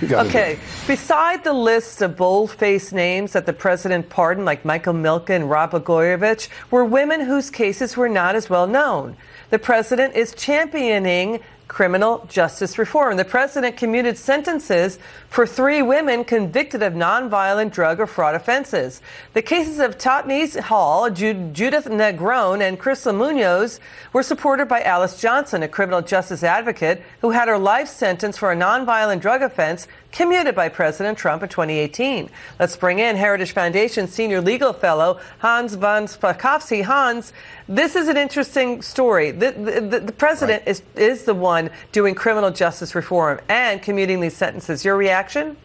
Okay, beside the list of bold-faced names that the president pardoned, like Michael Milken and Rod Blagojevich, were women whose cases were not as well known. The president is championing criminal justice reform. The president commuted sentences for 3 women convicted of nonviolent drug or fraud offenses. The cases of Totnese Hall, Judith Negron, and Crystal Munoz were supported by Alice Johnson, a criminal justice advocate who had her life sentence for a nonviolent drug offense commuted by President Trump in 2018. Let's bring in Heritage Foundation Senior Legal Fellow Hans von Spakovsky. Hans, this is an interesting story. The president is the one doing criminal justice reform and commuting these sentences. Your reaction?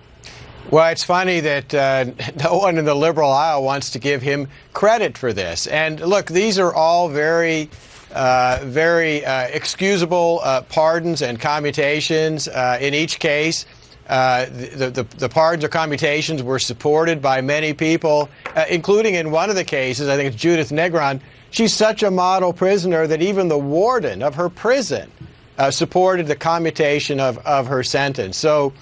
Well, it's funny that no one in the liberal aisle wants to give him credit for this. And look, these are all very excusable pardons and commutations in each case. The pardons or commutations were supported by many people, including in one of the cases, I think it's Judith Negron. She's such a model prisoner that even the warden of her prison supported the commutation of her sentence. So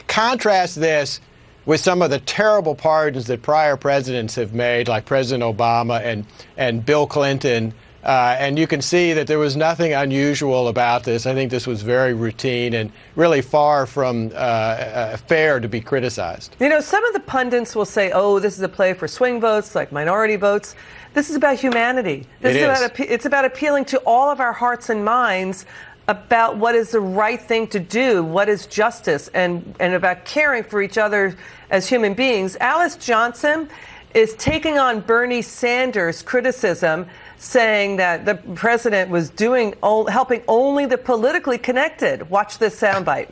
contrast this with some of the terrible pardons that prior presidents have made, like President Obama and Bill Clinton. And you can see that there was nothing unusual about this. I think this was very routine and really far from fair to be criticized. You know, some of the pundits will say, oh, this is a play for swing votes, like minority votes. This is about humanity. It's about appealing to all of our hearts and minds about what is the right thing to do, what is justice, and about caring for each other as human beings. Alice Johnson is taking on Bernie Sanders' criticism, saying that the president was helping only the politically connected. Watch this soundbite.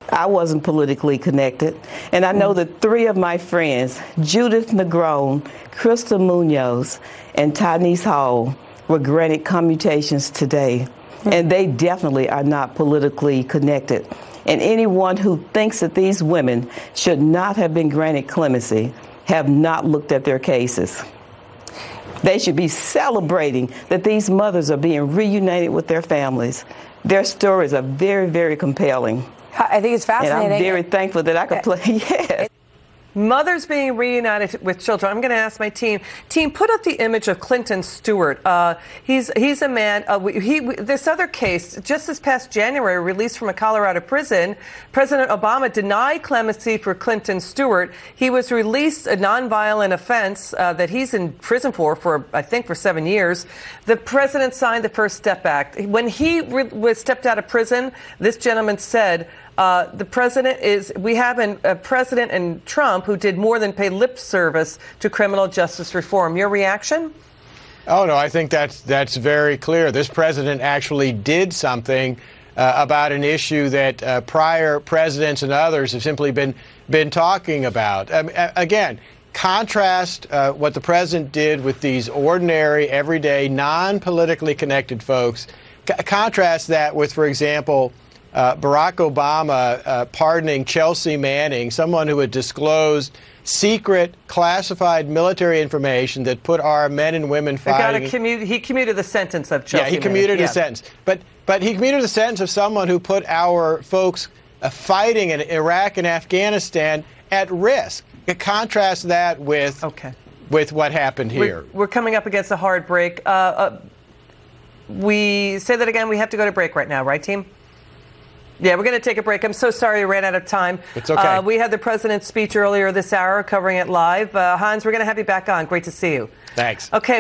I wasn't politically connected, and I know that 3 of my friends, Judith Negron, Crystal Munoz, and Totnese Hall, were granted commutations today, and they definitely are not politically connected. And anyone who thinks that these women should not have been granted clemency have not looked at their cases. They should be celebrating that these mothers are being reunited with their families. Their stories are very, very compelling. I think it's fascinating. And I'm very thankful that I could play. Yes. Mothers being reunited with children. I'm going to ask my team. Team, put up the image of Clinton Stewart. He's a man. This other case, just this past January, released from a Colorado prison. President Obama denied clemency for Clinton Stewart. He was released a nonviolent offense that he's in prison for I think, for 7 years. The president signed the First Step Act. When he was stepped out of prison, this gentleman said, we have a president and Trump who did more than pay lip service to criminal justice reform. Your reaction? Oh, no, I think that's very clear. This president actually did something about an issue that prior presidents and others have simply been talking about. Again, contrast what the president did with these ordinary, everyday, non-politically connected folks. Contrast that with, for example, Barack Obama pardoning Chelsea Manning, someone who had disclosed secret, classified military information that put our men and women fighting. He commuted the sentence of Chelsea Manning. Yeah, he commuted a sentence. But he commuted the sentence of someone who put our folks fighting in Iraq and Afghanistan at risk. Contrast that with what happened here. We're coming up against a hard break. We say that again. We have to go to break right now, right, team? Yeah, we're going to take a break. I'm so sorry we ran out of time. It's okay. We had the president's speech earlier this hour, covering it live. Hans, we're going to have you back on. Great to see you. Thanks. Okay.